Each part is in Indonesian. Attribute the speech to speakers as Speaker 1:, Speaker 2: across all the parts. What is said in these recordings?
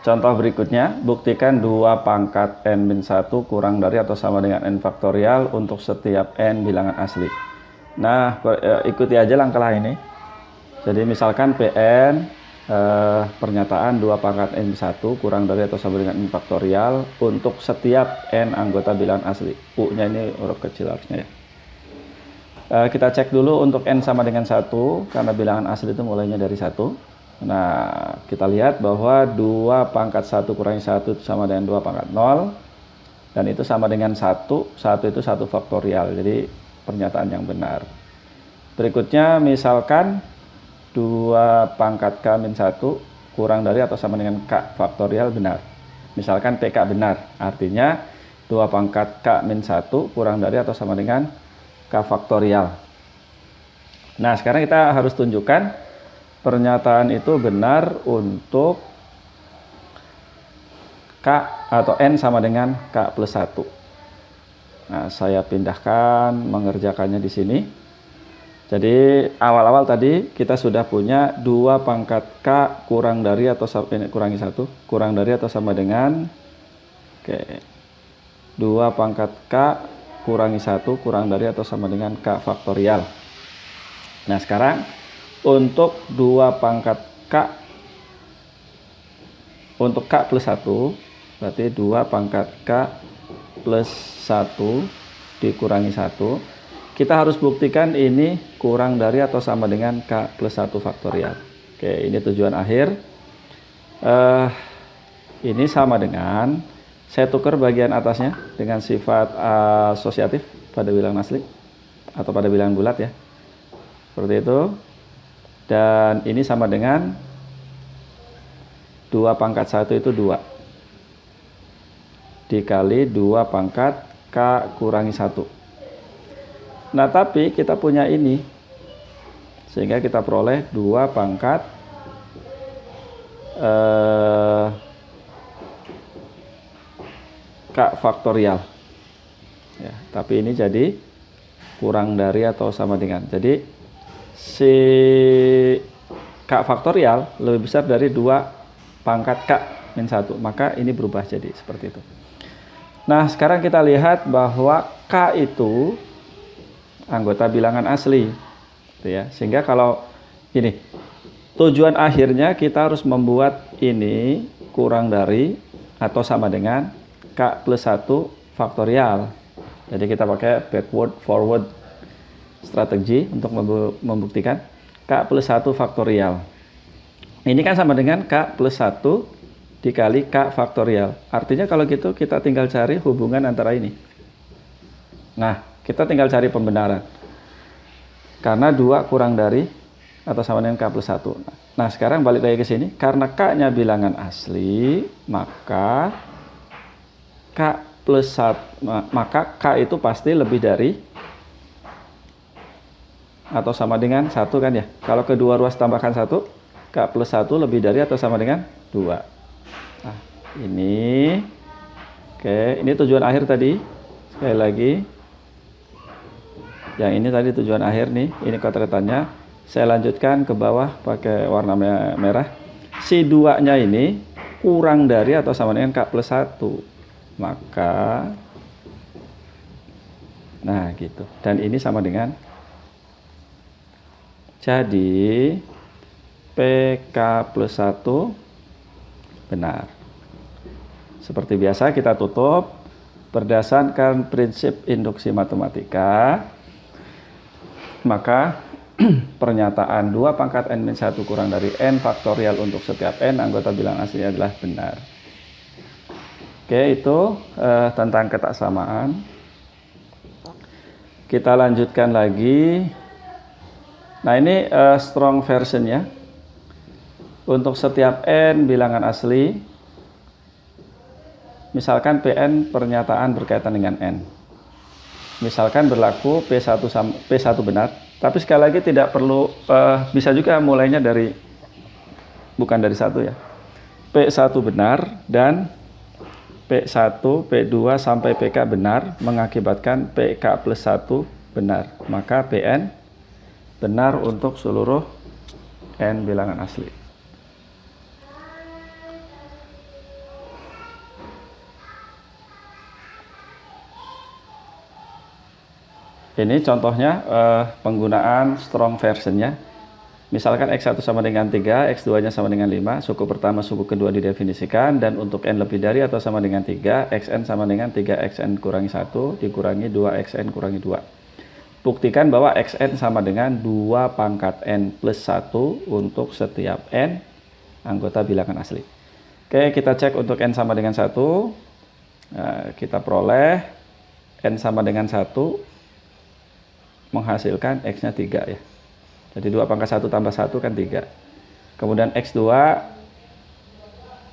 Speaker 1: Contoh berikutnya, buktikan 2 pangkat n-1 kurang dari atau sama dengan n faktorial untuk setiap n bilangan asli. Nah, ikuti aja langkah ini. Jadi misalkan Pn pernyataan 2 pangkat n-1 kurang dari atau sama dengan n faktorial untuk setiap n anggota bilangan asli. U-nya ini huruf kecil harusnya ya. Kita cek dulu untuk n sama dengan 1, karena bilangan asli itu mulainya dari 1. Nah, kita lihat bahwa 2 pangkat 1 kurangi 1 itu sama dengan 2 pangkat 0. Dan itu sama dengan 1. 1 itu 1 faktorial. Jadi, pernyataan yang benar. Berikutnya, misalkan 2 pangkat K-1 kurang dari atau sama dengan K faktorial benar. Misalkan PK benar. Artinya, 2 pangkat K-1 kurang dari atau sama dengan K faktorial. Nah, sekarang kita harus tunjukkan pernyataan itu benar untuk K atau N sama dengan K plus 1. Nah, saya pindahkan mengerjakannya di sini. Jadi, awal-awal tadi kita sudah punya 2 pangkat K kurang dari atau kurangi 1, kurang dari atau sama dengan 2 pangkat K kurangi 1 kurang dari atau sama dengan K faktorial. Nah, sekarang untuk 2 pangkat K untuk K plus 1 berarti 2 pangkat K plus 1 dikurangi 1, kita harus buktikan ini kurang dari atau sama dengan K plus 1 faktorial. Oke, ini tujuan akhir. Ini sama dengan, saya tukar bagian atasnya dengan sifat asosiatif pada bilangan asli atau pada bilangan bulat ya, seperti itu. Dan ini sama dengan 2 pangkat 1 itu 2 dikali 2 pangkat K kurangi 1. Nah, tapi kita punya ini, sehingga kita peroleh 2 pangkat K faktorial ya, tapi ini jadi kurang dari atau sama dengan, jadi si K faktorial lebih besar dari 2 pangkat K min 1, maka ini berubah jadi seperti itu. Nah, sekarang kita lihat bahwa K itu anggota bilangan asli ya, sehingga kalau ini tujuan akhirnya kita harus membuat ini kurang dari atau sama dengan K plus 1 faktorial. Jadi kita pakai backward forward strategi untuk membuktikan K plus 1 faktorial. Ini kan sama dengan K plus 1 dikali K faktorial. Artinya kalau gitu kita tinggal cari hubungan antara ini. Nah, kita tinggal cari pembenaran. Karena 2 kurang dari atau sama dengan K plus 1. Nah, sekarang balik lagi ke sini. Karena K-nya bilangan asli, maka K plus 1, maka K itu pasti lebih dari atau sama dengan 1 kan ya. Kalau kedua ruas tambahkan 1, K plus 1 lebih dari atau sama dengan 2. Nah, ini oke, ini tujuan akhir tadi. Sekali lagi, yang ini tadi tujuan akhir nih, ini kotretannya. Saya lanjutkan ke bawah pakai warna merah. Si 2-nya ini kurang dari atau sama dengan K plus 1. Maka, nah gitu. Dan ini sama dengan, jadi PK plus 1 benar. Seperti biasa kita tutup berdasarkan prinsip induksi matematika. Maka pernyataan 2 pangkat n-1 kurang dari n faktorial untuk setiap n anggota bilangan asli adalah benar. Oke, itu tentang ketaksamaan. Kita lanjutkan lagi. Nah, ini strong versionnya. Untuk setiap n bilangan asli, misalkan Pn pernyataan berkaitan dengan n. Misalkan berlaku P1 benar, tapi sekali lagi tidak perlu, bisa juga mulainya dari, bukan dari 1 ya. P1 benar dan P1, P2 sampai PK benar mengakibatkan PK plus 1 benar. Maka Pn benar untuk seluruh n bilangan asli. Ini contohnya penggunaan strong versionnya. Misalkan X1 sama dengan 3, X2-nya sama dengan 5, suku pertama, suku kedua didefinisikan, dan untuk N lebih dari atau sama dengan 3, Xn sama dengan 3Xn kurangi 1, dikurangi 2Xn kurangi 2. Buktikan bahwa Xn sama dengan 2 pangkat N plus 1 untuk setiap N anggota bilangan asli. Oke, kita cek untuk N sama dengan 1, nah, kita peroleh N sama dengan 1, menghasilkan X-nya 3 ya. Jadi 2 pangkat 1 tambah 1 kan 3. Kemudian X2,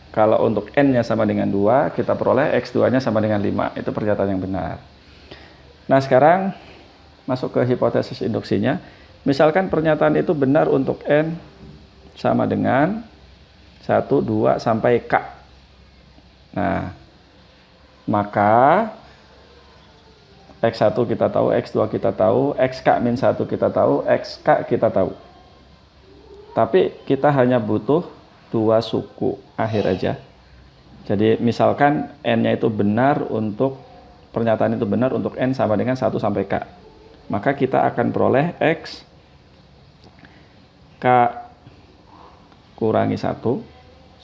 Speaker 1: kalau untuk N-nya sama dengan 2, kita peroleh X2-nya sama dengan 5. Itu pernyataan yang benar. Nah, sekarang masuk ke hipotesis induksinya. Misalkan pernyataan itu benar untuk N sama dengan 1, 2, sampai K. Nah, maka X1 kita tahu, X2 kita tahu, XK-1 kita tahu, XK kita tahu. Tapi kita hanya butuh 2 suku akhir aja. Jadi misalkan N-nya itu benar untuk, pernyataan itu benar untuk N sama dengan 1 sampai K. Maka kita akan peroleh X K kurangi 1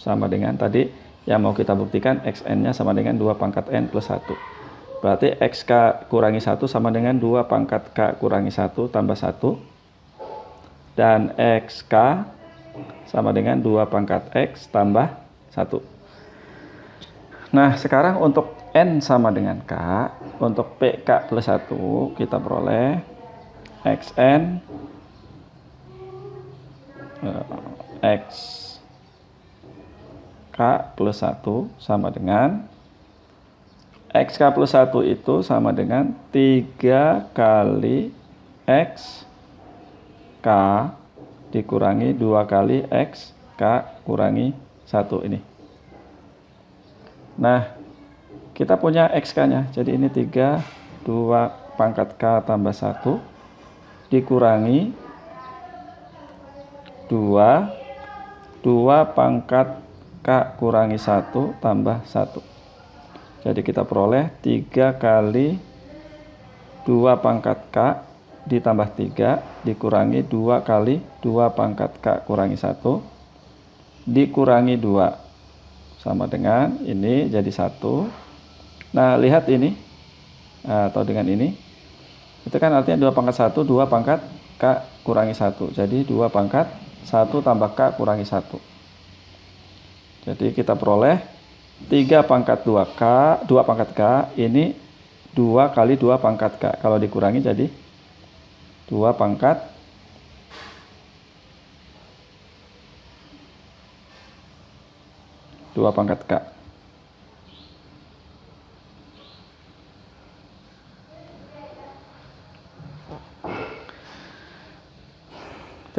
Speaker 1: sama dengan tadi yang mau kita buktikan, Xn-nya sama dengan 2 pangkat N plus 1. Berarti XK kurangi 1 sama dengan 2 pangkat K kurangi 1 tambah 1. Dan XK sama dengan 2 pangkat X tambah 1. Nah, sekarang untuk N sama dengan K, untuk PK plus 1, kita peroleh XN XK plus 1 sama dengan XK plus 1 itu sama dengan 3 kali XK dikurangi 2 kali XK kurangi 1 ini. Nah, kita punya XK-nya. Jadi ini 3, 2 pangkat K tambah 1 dikurangi 2 pangkat K kurangi 1 tambah 1. Jadi kita peroleh 3 kali 2 pangkat K ditambah 3 dikurangi 2 kali 2 pangkat K kurangi 1 dikurangi 2 sama dengan ini jadi 1. Nah, lihat ini atau dengan ini, itu kan artinya 2 pangkat 1, 2 pangkat K kurangi 1. Jadi 2 pangkat 1 tambah K kurangi 1. Jadi kita peroleh 3 pangkat 2K, 2 pangkat K, ini 2 kali 2 pangkat K. Kalau dikurangi jadi 2 pangkat 2 pangkat K.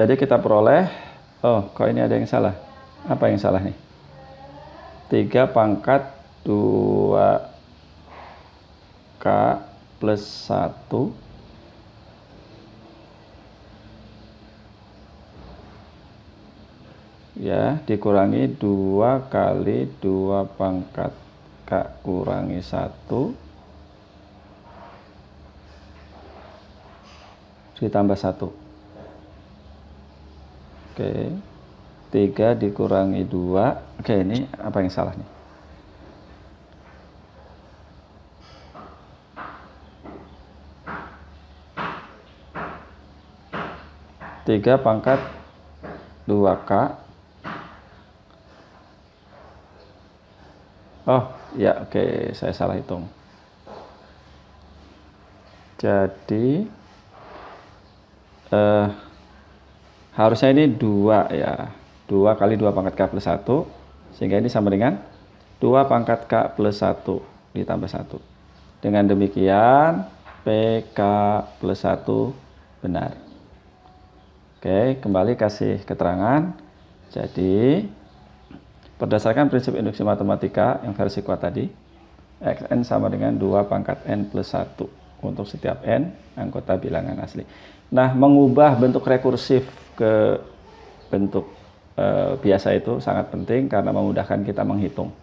Speaker 1: Jadi kita peroleh, oh kok ini ada yang salah. Apa yang salah nih? 3 pangkat 2K plus 1 ya dikurangi 2 kali 2 pangkat K kurangi 1 ditambah 1. Oke. 3 dikurangi 2. Oke, ini apa yang salah nih? Tiga pangkat 2K. Oh, ya oke, saya salah hitung. Jadi harusnya ini 2 ya. 2 kali 2 pangkat K plus 1, sehingga ini sama dengan 2 pangkat K plus 1 ditambah 1. Dengan demikian, PK plus 1 benar. Oke, kembali kasih keterangan. Jadi, berdasarkan prinsip induksi matematika yang versi kuat tadi, Xn sama dengan 2 pangkat N plus 1 untuk setiap N anggota bilangan asli. Nah, mengubah bentuk rekursif ke bentuk biasa itu sangat penting karena memudahkan kita menghitung.